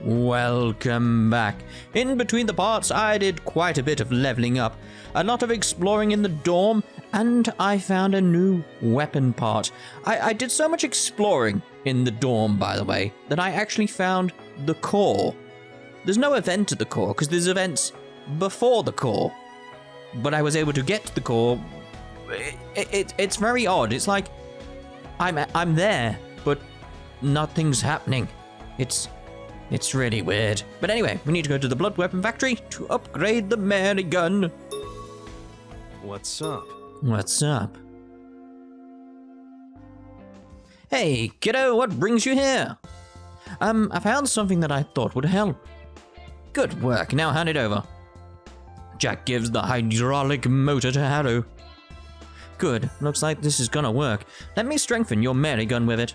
Welcome back. In between the parts, I did quite a bit of leveling up, a lot of exploring in the dorm, and I found a new weapon part. I did so much exploring in the dorm, by the way, that I actually found the core. There's no event at the core, because there's events before the core. But I was able to get to the core. It's very odd. It's like I'm there, but nothing's happening. It's really weird. But anyway, we need to go to the blood weapon factory to upgrade the Mary gun. What's up? What's up? Hey, kiddo, what brings you here? I found something that I thought would help. Good work, now hand it over. Jack gives the hydraulic motor to Harrow. Good, looks like this is gonna work. Let me strengthen your Mary gun with it.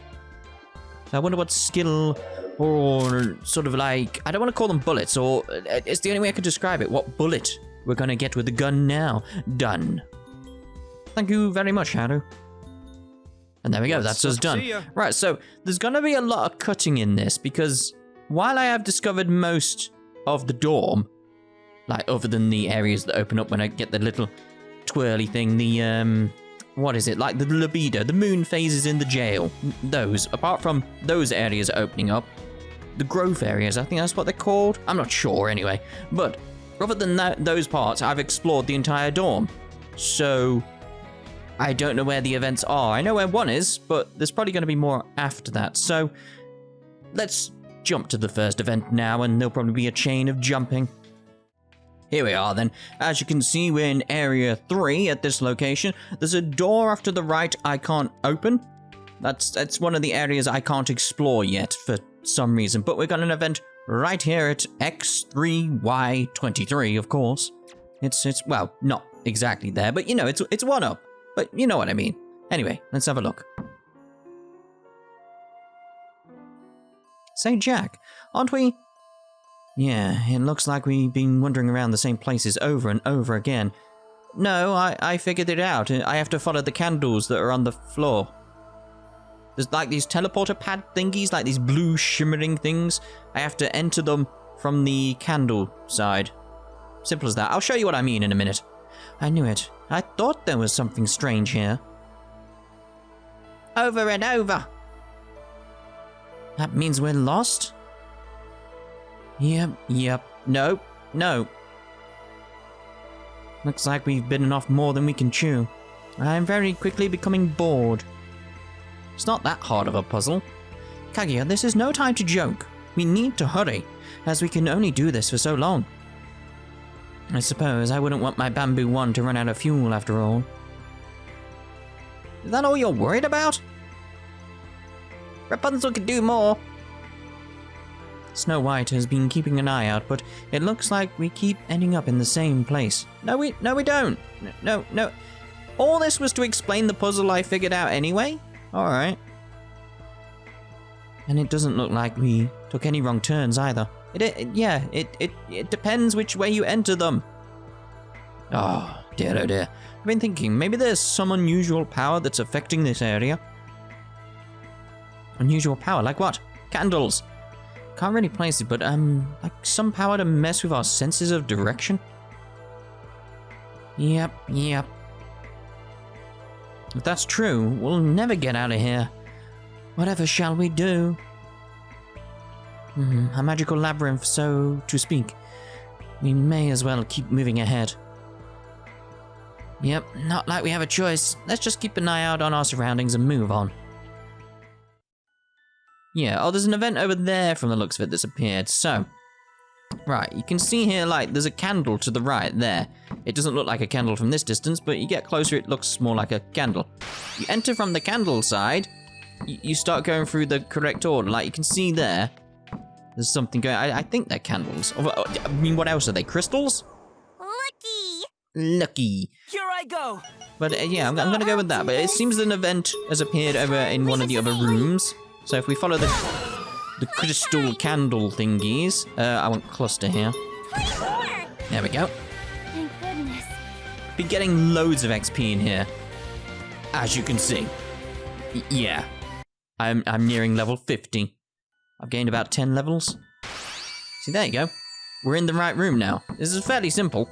I wonder what skill or sort of like, I don't want to call them bullets, or it's the only way I could describe it. What bullet we're gonna get with the gun now. Done. Thank you very much, Harrow. And there we go, that's us done. Right, so there's gonna be a lot of cutting in this, because while I have discovered most of the dorm, like other than the areas that open up when I get the little twirly thing, the what is it, like the libido, the moon phases in the jail, those, apart from those areas opening up, the growth areas, I think that's what they're called, I'm not sure anyway, but other than those parts, I've explored the entire dorm, so I don't know where the events are. I know where one is, but there's probably going to be more after that, so let's jump to the first event now, and there'll probably be a chain of jumping. Here we are then. As you can see, we're in Area 3 at this location. There's a door off to the right I can't open. That's one of the areas I can't explore yet for some reason. But we've got an event right here at X3Y23, of course. It's well, not exactly there, but you know, it's one up. But you know what I mean. Anyway, let's have a look. Say, Jack, aren't we... Yeah, it looks like we've been wandering around the same places over and over again. No, I figured it out. I have to follow the candles that are on the floor. There's like these teleporter pad thingies, like these blue shimmering things. I have to enter them from the candle side. Simple as that. I'll show you what I mean in a minute. I knew it. I thought there was something strange here. Over and over. That means we're lost? Yep. No. Looks like we've bitten off more than we can chew. I'm very quickly becoming bored. It's not that hard of a puzzle. Kaguya, this is no time to joke. We need to hurry, as we can only do this for so long. I suppose I wouldn't want my bamboo wand to run out of fuel after all. Is that all you're worried about? Rapunzel could do more. Snow White has been keeping an eye out, but it looks like we keep ending up in the same place. No, we don't. No. All this was to explain the puzzle I figured out anyway? Alright. And it doesn't look like we took any wrong turns either. It depends which way you enter them. Oh dear. I've been thinking, maybe there's some unusual power that's affecting this area. Unusual power, like what? Candles. Can't really place it, but like some power to mess with our senses of direction. Yep. If that's true, we'll never get out of here. Whatever shall we do? A magical labyrinth, so to speak. We may as well keep moving ahead. Yep, not like we have a choice. Let's just keep an eye out on our surroundings and move on. Yeah, there's an event over there from the looks of it that's appeared, so... Right, you can see here, like, there's a candle to the right there. It doesn't look like a candle from this distance, but you get closer, it looks more like a candle. You enter from the candle side, you start going through the correct order. Like, you can see there, there's something going... I think they're candles. I mean, what else are they? Crystals? Lucky. Here I go. But yeah, I'm gonna go with that. But it seems an event has appeared over in one of the other rooms. So if we follow the crystal candle thingies, I want cluster here. There we go. Thank goodness. Be getting loads of XP in here, as you can see. Yeah, I'm nearing level 50. I've gained about 10 levels. See, there you go. We're in the right room now. This is fairly simple.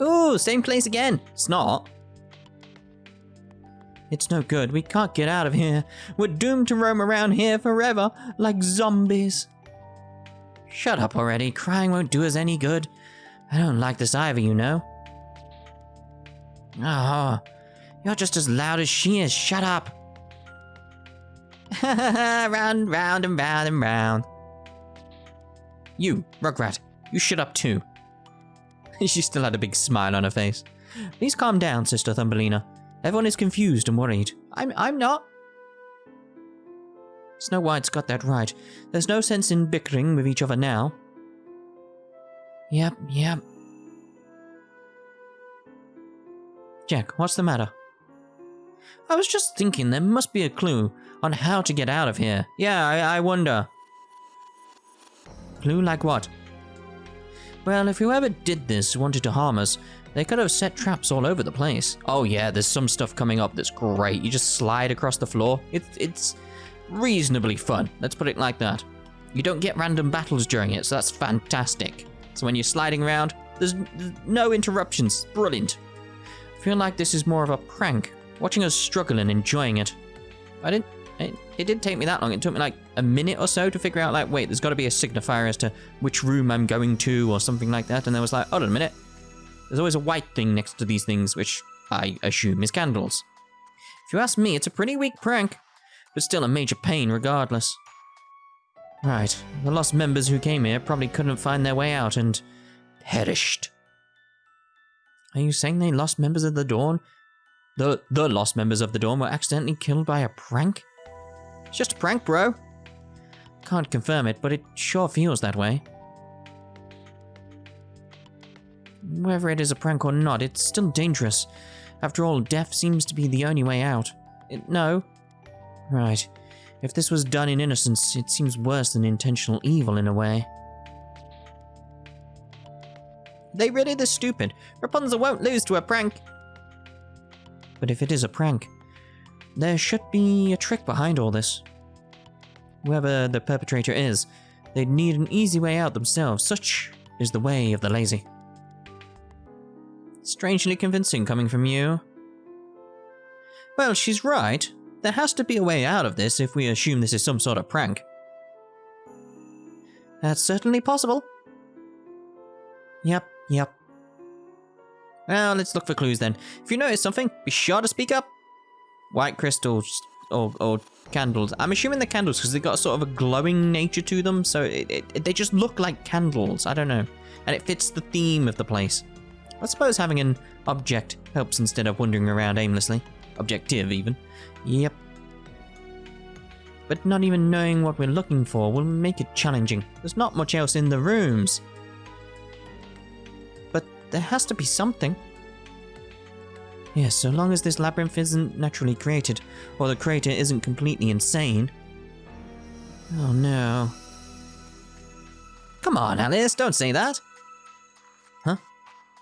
Ooh, same place again. It's not. It's no good. We can't get out of here. We're doomed to roam around here forever, like zombies. Shut up already. Crying won't do us any good. I don't like this either, you know. Oh, you're just as loud as she is. Shut up. Round, round, and round, and round. You, Rugrat, you shut up too. She still had a big smile on her face. Please calm down, Sister Thumbelina. Everyone is confused and worried. I'm not. Snow White's got that right. There's no sense in bickering with each other now. Yep. Jack, what's the matter? I was just thinking there must be a clue on how to get out of here. Yeah, I wonder. Clue like what? Well, if whoever did this wanted to harm us, they could have set traps all over the place. Oh yeah, there's some stuff coming up that's great. You just slide across the floor. It's reasonably fun. Let's put it like that. You don't get random battles during it, so that's fantastic. So when you're sliding around, there's no interruptions. Brilliant. I feel like this is more of a prank. Watching us struggle and enjoying it. It didn't take me that long. It took me like a minute or so to figure out, like, wait, there's got to be a signifier as to which room I'm going to or something like that. And I was like, hold on a minute. There's always a white thing next to these things, which I assume is candles. If you ask me, it's a pretty weak prank, but still a major pain regardless. Right, the lost members who came here probably couldn't find their way out and perished. Are you saying they lost members of the Dawn? The lost members of the Dawn were accidentally killed by a prank? It's just a prank, bro. Can't confirm it, but it sure feels that way. Whether it is a prank or not, it's still dangerous. After all, death seems to be the only way out. No. Right. If this was done in innocence, it seems worse than intentional evil in a way. They really this stupid. Rapunzel won't lose to a prank. But if it is a prank, there should be a trick behind all this. Whoever the perpetrator is, they'd need an easy way out themselves. Such is the way of the lazy. Strangely convincing coming from you. Well, she's right. There has to be a way out of this if we assume this is some sort of prank. That's certainly possible. Yep. Well, let's look for clues then. If you notice something, be sure to speak up. White crystals or candles. I'm assuming they're candles because they've got sort of a glowing nature to them, so they just look like candles. I don't know. And it fits the theme of the place. I suppose having an object helps instead of wandering around aimlessly. Objective, even. Yep. But not even knowing what we're looking for will make it challenging. There's not much else in the rooms. But there has to be something. Yes, so long as this labyrinth isn't naturally created, or the creator isn't completely insane. Oh no. Come on, Alice, don't say that. Huh?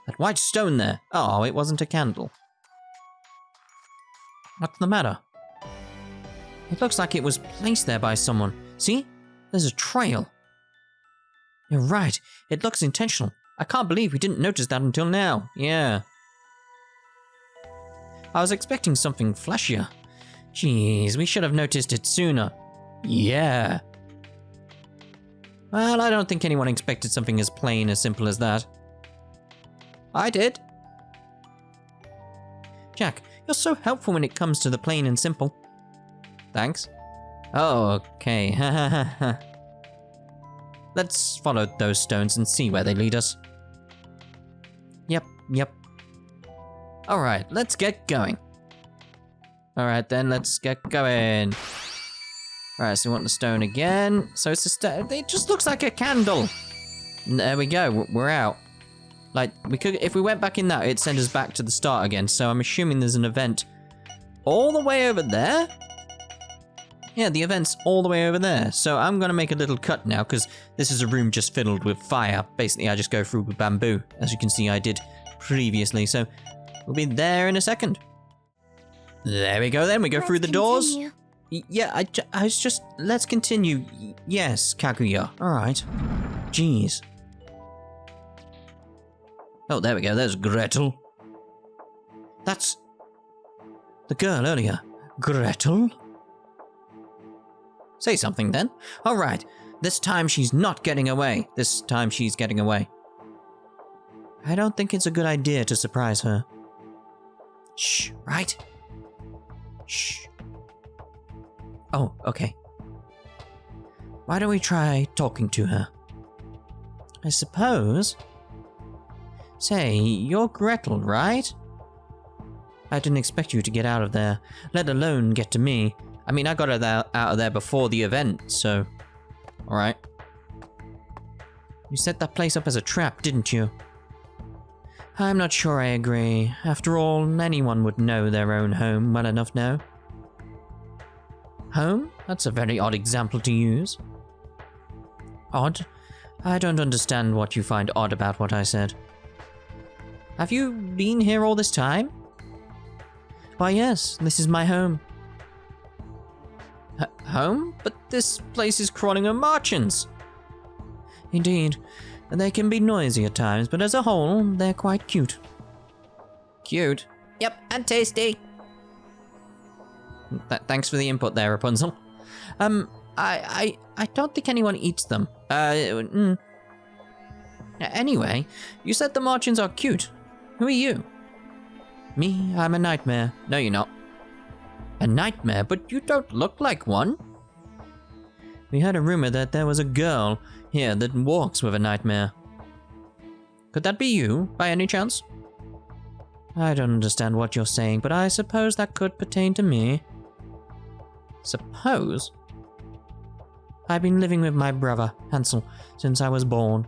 That white stone there. Oh, it wasn't a candle. What's the matter? It looks like it was placed there by someone. See? There's a trail. You're right. It looks intentional. I can't believe we didn't notice that until now. Yeah. I was expecting something flashier. Jeez, we should have noticed it sooner. Yeah. Well, I don't think anyone expected something as plain as simple as that. I did. Jack, you're so helpful when it comes to the plain and simple. Thanks. Oh, okay. Let's follow those stones and see where they lead us. Yep. Alright, let's get going. Alright then, let's get going. Alright, so we want the stone again. So it's a stone. It just looks like a candle. There we go, we're out. Like, we could, if we went back in that, it'd send us back to the start again. So I'm assuming there's an event all the way over there. Yeah, the event's all the way over there. So I'm gonna make a little cut now, because this is a room just filled with fire. Basically, I just go through with bamboo. As you can see, I did previously. So we'll be there in a second. There we go then, we go through the doors. Continue. Yeah, I was just... Let's continue. Yes, Kaguya. Alright. Jeez. Oh, there we go. There's Gretel. That's... the girl earlier. Gretel? Say something then. Alright. This time she's not getting away. This time she's getting away. I don't think it's a good idea to surprise her. Shh, right? Shh. Oh, okay. Why don't we try talking to her? I suppose... Say, you're Gretel, right? I didn't expect you to get out of there, let alone get to me. I mean, I got out of there before the event, so... Alright. You set that place up as a trap, didn't you? I'm not sure I agree. After all, anyone would know their own home well enough now. Home? That's a very odd example to use. Odd? I don't understand what you find odd about what I said. Have you been here all this time? Why yes, this is my home. Home? But this place is crawling on Marchens. Indeed. They can be noisy at times, but as a whole, they're quite cute. Cute? Yep, and tasty. Thanks for the input there, Rapunzel. I don't think anyone eats them. Anyway, you said the Marchens are cute. Who are you? Me, I'm a nightmare. No, you're not. A nightmare? But you don't look like one. We heard a rumor that there was a girl here that walks with a nightmare. Could that be you, by any chance? I don't understand what you're saying, but I suppose that could pertain to me. Suppose? I've been living with my brother, Hansel, since I was born.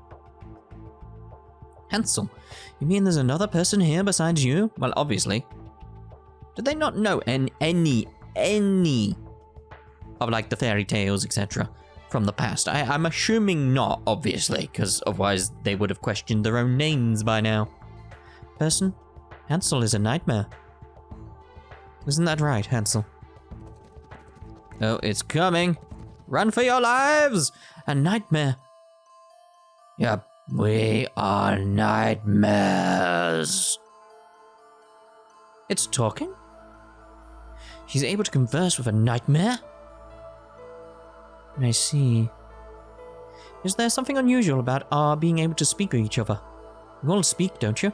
Hansel? You mean there's another person here besides you? Well, obviously. Do they not know any of, like, the fairy tales, etc. from the past? I'm assuming not, obviously, because otherwise they would have questioned their own names by now. Person? Hansel is a nightmare. Isn't that right, Hansel? Oh, it's coming. Run for your lives! A nightmare. Yep, we are nightmares. It's talking? She's able to converse with a nightmare? I see. Is there something unusual about our being able to speak with each other? You all speak, don't you?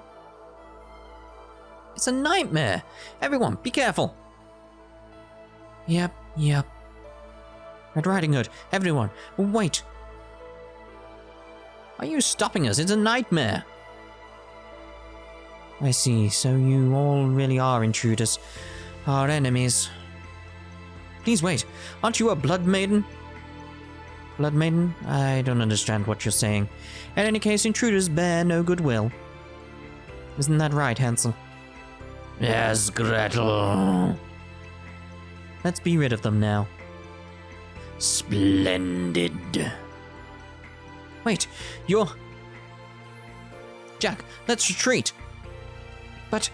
It's a nightmare! Everyone, be careful! Yep. Red Riding Hood, everyone, wait! Are you stopping us? It's a nightmare! I see, so you all really are intruders. Our enemies. Please wait, aren't you a blood maiden? Blood maiden? I don't understand what you're saying. In any case, intruders bear no goodwill. Isn't that right, Hansel? Yes, Gretel. Let's be rid of them now. Splendid. Wait, you're... Jack, let's retreat. But...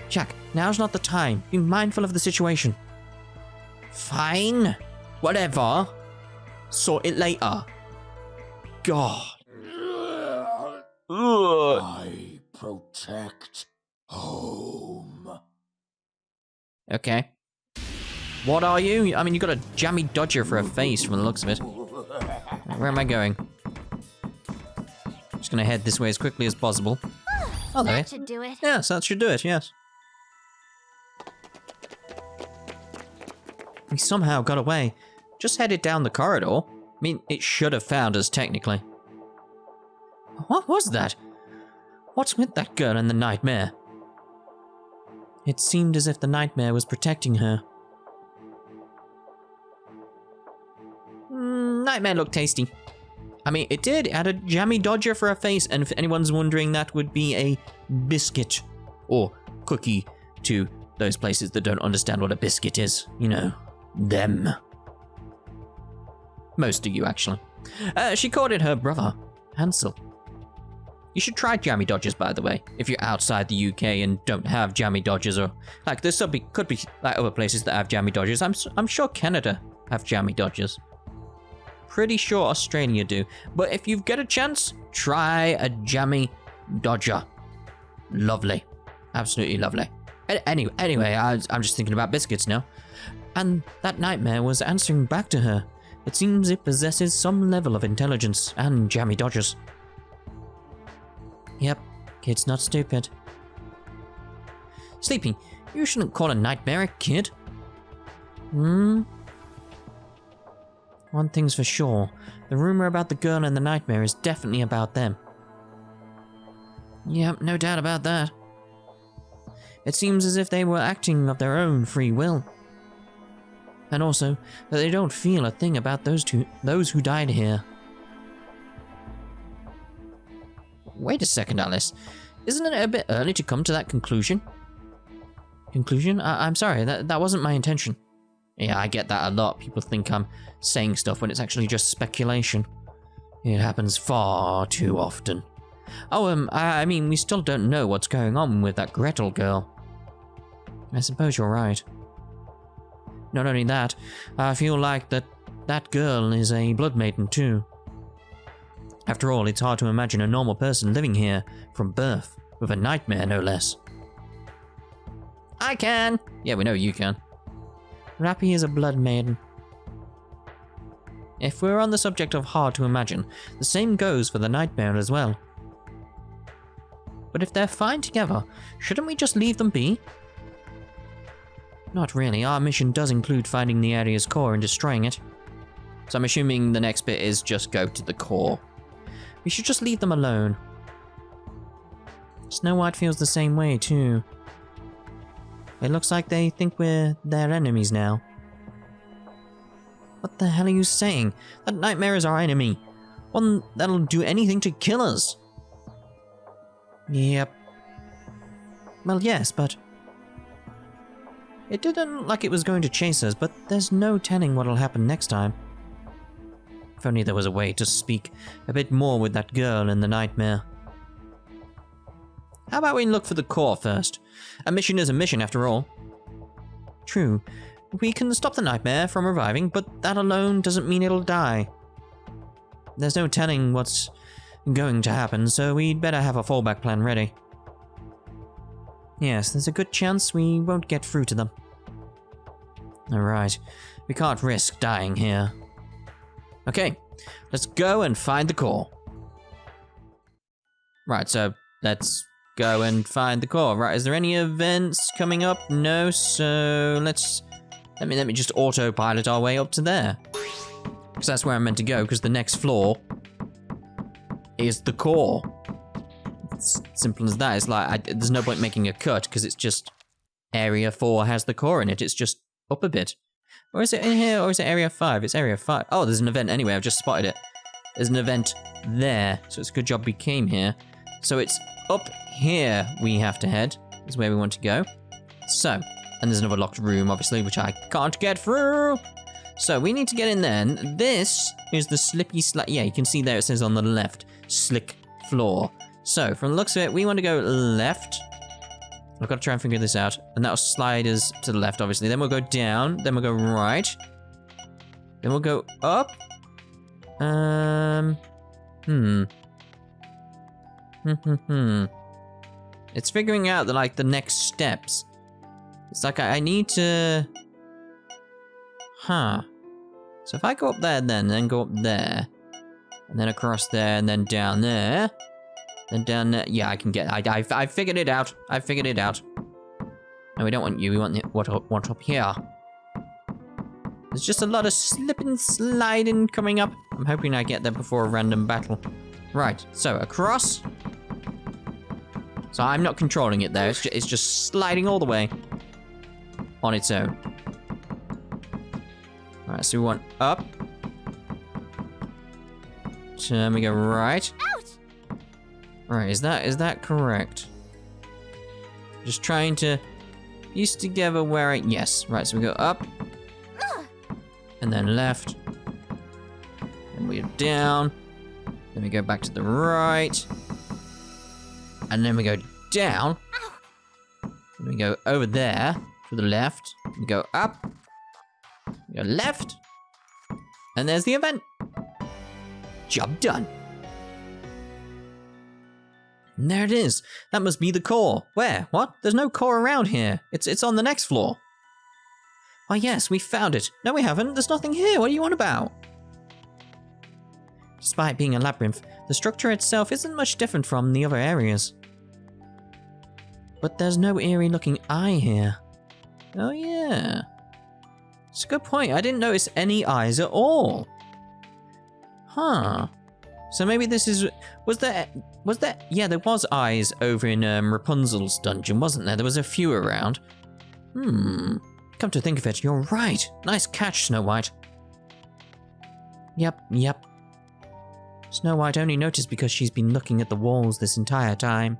Jack, now's not the time. Be mindful of the situation. Fine. Whatever. Sort it later. God. I protect home. Okay. What are you? I mean, you got a jammy dodger for a face from the looks of it. Where am I going? Just gonna head this way as quickly as possible. Oh, there. That should do it. Yes, that should do it, yes. We somehow got away. Just headed down the corridor. I mean, it should have found us, technically. What was that? What's with that girl and the nightmare? It seemed as if the nightmare was protecting her. Nightmare looked tasty. I mean, it did. It had a jammy dodger for a face, and if anyone's wondering, that would be a biscuit or cookie to those places that don't understand what a biscuit is. You know, them. Most of you, actually. She called it her brother, Hansel. You should try jammy dodgers, by the way, if you're outside the UK and don't have jammy dodgers, or like there could be like other places that have jammy dodgers. I'm sure Canada have jammy dodgers. Pretty sure Australia do. But if you get a chance, try a jammy dodger. Lovely, absolutely lovely. Anyway, I'm just thinking about biscuits now. And that nightmare was answering back to her. It seems it possesses some level of intelligence and jammy dodgers. Yep, kid's not stupid. Sleepy, you shouldn't call a nightmare a kid. One thing's for sure, the rumor about the girl and the nightmare is definitely about them. Yep, no doubt about that. It seems as if they were acting of their own free will. And also, that they don't feel a thing about those who died here. Wait a second, Alice. Isn't it a bit early to come to that conclusion? Conclusion? I'm sorry, that wasn't my intention. Yeah, I get that a lot. People think I'm saying stuff when it's actually just speculation. It happens far too often. Oh, I mean, we still don't know what's going on with that Gretel girl. I suppose you're right. Not only that, I feel like that girl is a blood maiden too. After all, it's hard to imagine a normal person living here from birth, with a nightmare no less. I can! Yeah, we know you can. Rappy is a blood maiden. If we're on the subject of hard to imagine, the same goes for the nightmare as well. But if they're fine together, shouldn't we just leave them be? Not really, our mission does include finding the area's core and destroying it. So I'm assuming the next bit is just go to the core. We should just leave them alone. Snow White feels the same way too. It looks like they think we're their enemies now. What the hell are you saying? That nightmare is our enemy. One that'll do anything to kill us. Yep. Well, yes, but... It didn't look like it was going to chase us, but there's no telling what'll happen next time. If only there was a way to speak a bit more with that girl in the nightmare. How about we look for the core first? A mission is a mission after all. True. We can stop the nightmare from reviving, but that alone doesn't mean it'll die. There's no telling what's going to happen, so we'd better have a fallback plan ready. Yes, there's a good chance we won't get through to them. Alright, we can't risk dying here. Okay, let's go and find the core. Right, so let's go and find the core. Right, is there any events coming up? No, so let me just autopilot our way up to there. Because that's where I'm meant to go, because the next floor is the core. It's simple as that. It's like, there's no point making a cut, because it's just Area 4 has the core in it. It's just up a bit. Or is it in here, or is it Area 5? It's Area 5. Oh, there's an event anyway. I've just spotted it. There's an event there, so it's a good job we came here. So it's up here we have to head, is where we want to go. So, and there's another locked room, obviously, which I can't get through. So we need to get in there. And this is the slippy yeah, you can see there it says on the left, slick floor. So, from the looks of it, we want to go left. I've got to try and figure this out. And that'll slide us to the left, obviously. Then we'll go down. Then we'll go right. Then we'll go up. It's figuring out the next steps. It's like I need to... So if I go up there then go up there. And then across there, and then down there. Then down there. Yeah, I can get... I figured it out. I figured it out. No, we don't want you. We want what up here. There's just a lot of slipping, sliding coming up. I'm hoping I get there before a random battle. Right, so across. So I'm not controlling it there. It's just sliding all the way on its own. Alright, so we want up. Turn, we go right. Right, is that correct? Just trying to piece together where yes, right, so we go up. And then left. Then we go down. Then we go back to the right. And then we go down. And we go over there to the left. We go up. We go left. And there's the event. Job done. And there it is. That must be the core. Where? What? There's no core around here. It's on the next floor. Oh yes, we found it. No, we haven't. There's nothing here. What are you on about? Despite being a labyrinth, the structure itself isn't much different from the other areas. But there's no eerie-looking eye here. Oh yeah. It's a good point. I didn't notice any eyes at all. Huh. So maybe this is... Was there... Yeah, there was eyes over in Rapunzel's dungeon, wasn't there? There was a few around. Come to think of it, you're right. Nice catch, Snow White. Yep. Snow White only noticed because she's been looking at the walls this entire time.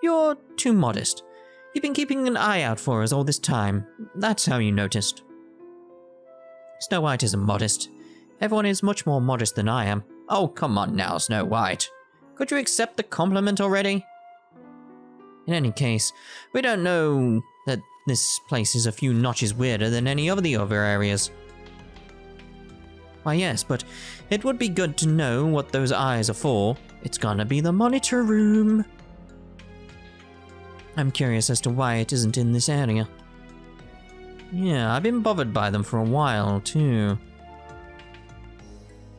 You're too modest. You've been keeping an eye out for us all this time. That's how you noticed. Snow White isn't modest. Everyone is much more modest than I am. Oh, come on now, Snow White. Could you accept the compliment already? In any case, we don't know that this place is a few notches weirder than any of the other areas. Why yes, but it would be good to know what those eyes are for. It's gonna be the monitor room. I'm curious as to why it isn't in this area. Yeah, I've been bothered by them for a while, too.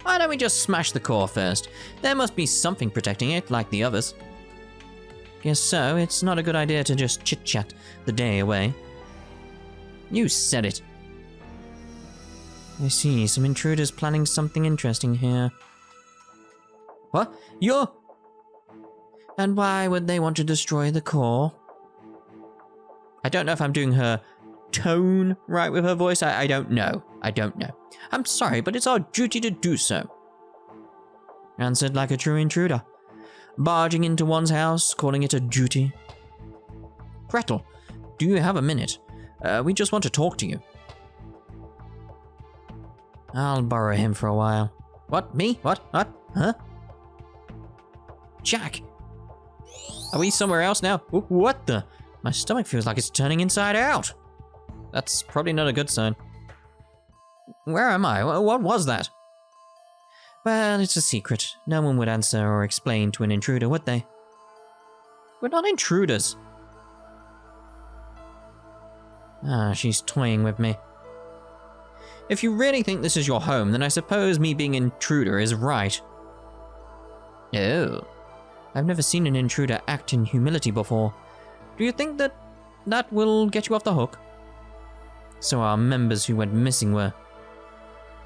Why don't we just smash the core first? There must be something protecting it, like the others. Guess so, it's not a good idea to just chit-chat the day away. You said it. I see, some intruders planning something interesting here. What? You're... And why would they want to destroy the core? I don't know if I'm doing her tone right with her voice. I don't know. I'm sorry, but it's our duty to do so. Answered like a true intruder. Barging into one's house, calling it a duty. Gretel, do you have a minute? We just want to talk to you. I'll borrow him for a while. What? Me? What? Huh? Jack! Are we somewhere else now? What the? My stomach feels like it's turning inside out. That's probably not a good sign. Where am I? What was that? Well, it's a secret. No one would answer or explain to an intruder, would they? We're not intruders. Ah, she's toying with me. If you really think this is your home, then I suppose me being an intruder is right. Oh. I've never seen an intruder act in humility before. Do you think that will get you off the hook? So our members who went missing were...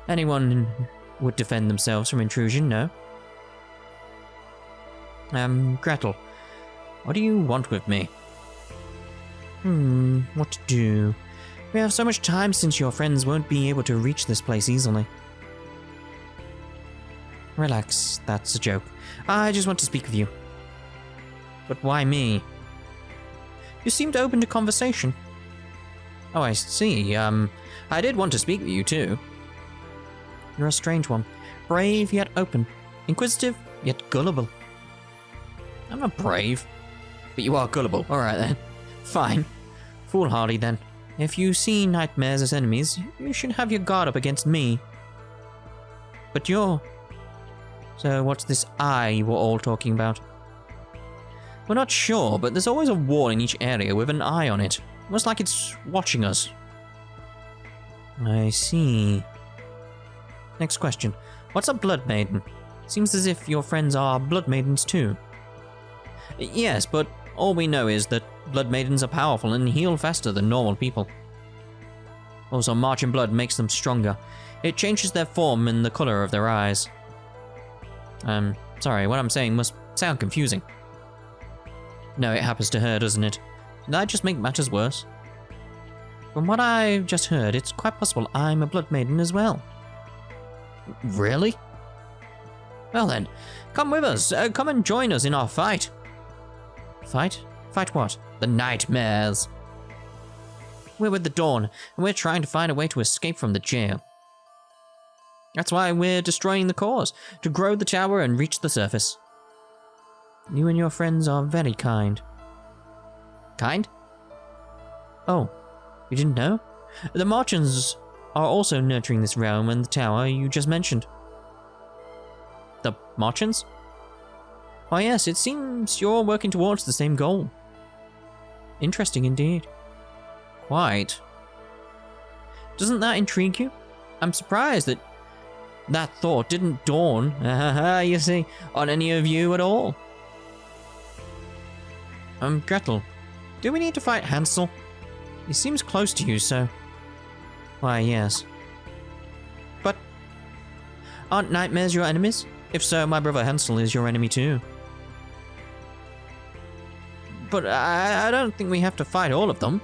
Anyone would defend themselves from intrusion, no? Gretel, what do you want with me? What to do? We have so much time since your friends won't be able to reach this place easily. Relax, that's a joke. I just want to speak with you. But why me? You seemed open to conversation. Oh, I see. I did want to speak with you too. You're a strange one. Brave yet open. Inquisitive yet gullible. I'm not brave. But you are gullible. Alright then. Fine. Foolhardy then. If you see nightmares as enemies, you should have your guard up against me. But you're... So what's this eye you were all talking about? We're not sure, but there's always a wall in each area with an eye on it. Almost like it's watching us. I see. Next question. What's a blood maiden? Seems as if your friends are blood maidens too. Yes, but all we know is that blood maidens are powerful and heal faster than normal people. Also, marching blood makes them stronger. It changes their form and the color of their eyes. Sorry, what I'm saying must sound confusing. No, it happens to her, doesn't it? Did I just make matters worse? From what I've just heard, it's quite possible I'm a blood maiden as well. Really? Well then, come with us. Come and join us in our fight. Fight? Fight what? The nightmares. We're with the Dawn, and we're trying to find a way to escape from the jail. That's why we're destroying the cores, to grow the tower and reach the surface. You and your friends are very kind. Kind? Oh, you didn't know? The Marchens are also nurturing this realm and the tower you just mentioned. The Marchens? Oh yes, it seems you're working towards the same goal. Interesting indeed. Quite. Doesn't that intrigue you? I'm surprised that that thought didn't dawn, you see, on any of you at all. Gretel, do we need to fight Hansel? He seems close to you, so... Why, yes. But aren't nightmares your enemies? If so, my brother Hansel is your enemy too. But I don't think we have to fight all of them.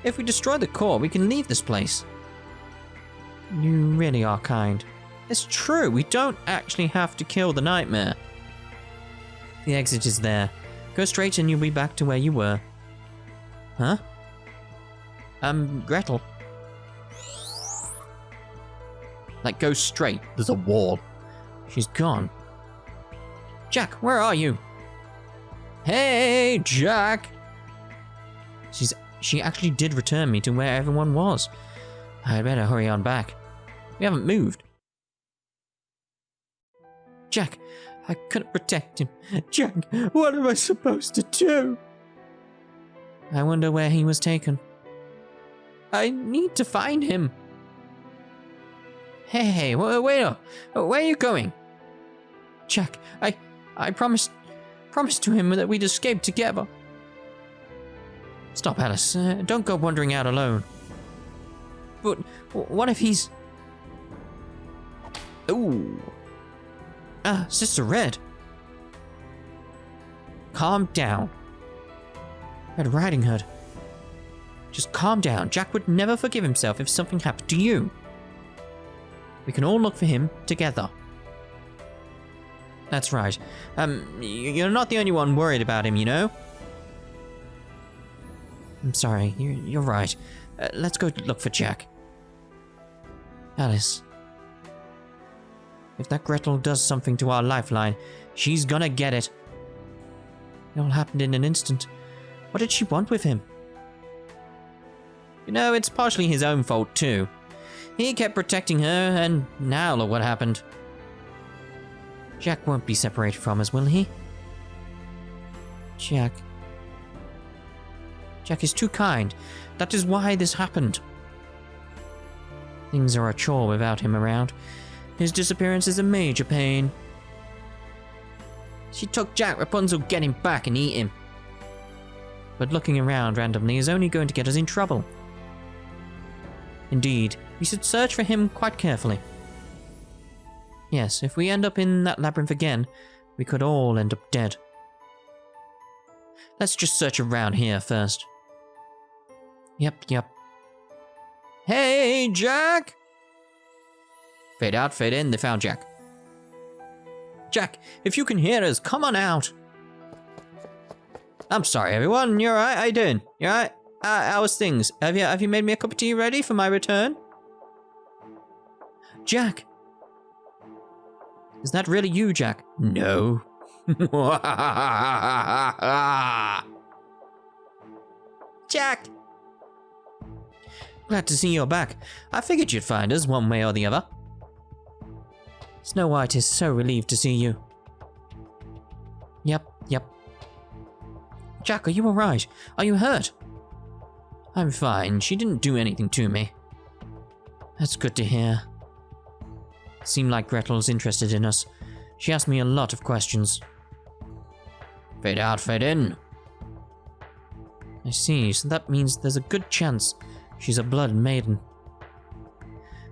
If we destroy the core, we can leave this place. You really are kind. It's true, we don't actually have to kill the nightmare. The exit is there. Go straight and you'll be back to where you were. Huh? Gretel. Like, go straight. There's a wall. She's gone. Jack, where are you? Hey, Jack! She actually did return me to where everyone was. I'd better hurry on back. We haven't moved. Jack, I couldn't protect him. Jack, what am I supposed to do? I wonder where he was taken. I need to find him. Hey, wait up. Where are you going? Jack, I promised to him that we'd escape together. Stop, Alice. Don't go wandering out alone. But what if he's... Ooh. Sister Red. Calm down. Red Riding Hood. Just calm down. Jack would never forgive himself if something happened to you. We can all look for him together. That's right. You're not the only one worried about him, you know? I'm sorry. You're right. Let's go look for Jack. Alice. If that Gretel does something to our lifeline, she's gonna get it. It all happened in an instant. What did she want with him? You know, it's partially his own fault too. He kept protecting her, and now look what happened. Jack won't be separated from us, will he? Jack is too kind. That is why this happened. Things are a chore without him around. His disappearance is a major pain. She took Jack. Rapunzel, get him back and eat him. But looking around randomly is only going to get us in trouble. Indeed, we should search for him quite carefully. Yes, if we end up in that labyrinth again, we could all end up dead. Let's just search around here first. Yep. Hey, Jack! Fade out, fade in, they found Jack. Jack, if you can hear us, come on out. I'm sorry, everyone. You alright? How you doing? You alright? How was things? Have you made me a cup of tea ready for my return? Jack! Is that really you, Jack? No. Jack! Glad to see you're back. I figured you'd find us one way or the other. Snow White is so relieved to see you. Yep. Jack, are you alright? Are you hurt? I'm fine. She didn't do anything to me. That's good to hear. Seemed like Gretel's interested in us. She asked me a lot of questions. Fade out, fade in. I see, so that means there's a good chance she's a blood maiden.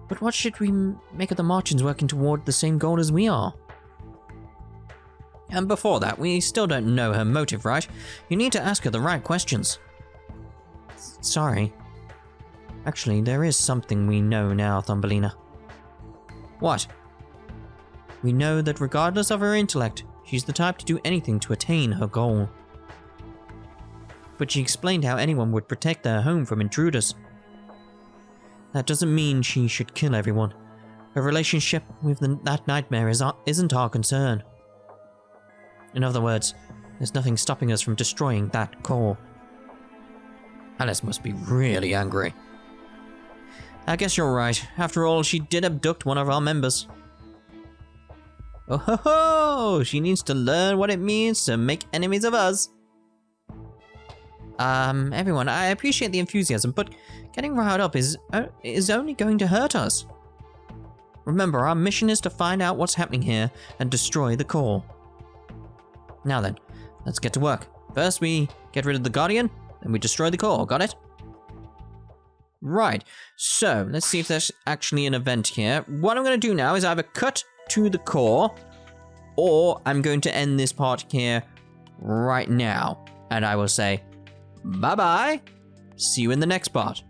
But what should we make of the Marchens working toward the same goal as we are? And before that, we still don't know her motive, right? You need to ask her the right questions. Sorry. Actually, there is something we know now, Thumbelina. What? We know that regardless of her intellect, she's the type to do anything to attain her goal. But she explained how anyone would protect their home from intruders. That doesn't mean she should kill everyone. Her relationship with that nightmare isn't our concern. In other words, There's nothing stopping us from destroying that core. Alice must be really angry. I guess you're right. After all, she did abduct one of our members. Oh ho ho! She needs to learn what it means to make enemies of us. Everyone, I appreciate the enthusiasm, but getting riled up is only going to hurt us. Remember, our mission is to find out what's happening here and destroy the core. Now then, let's get to work. First we get rid of the Guardian, then we destroy the core, got it? Right, so let's see if there's actually an event here. What I'm going to do now is either cut to the core, or I'm going to end this part here right now. And I will say, bye-bye, see you in the next part.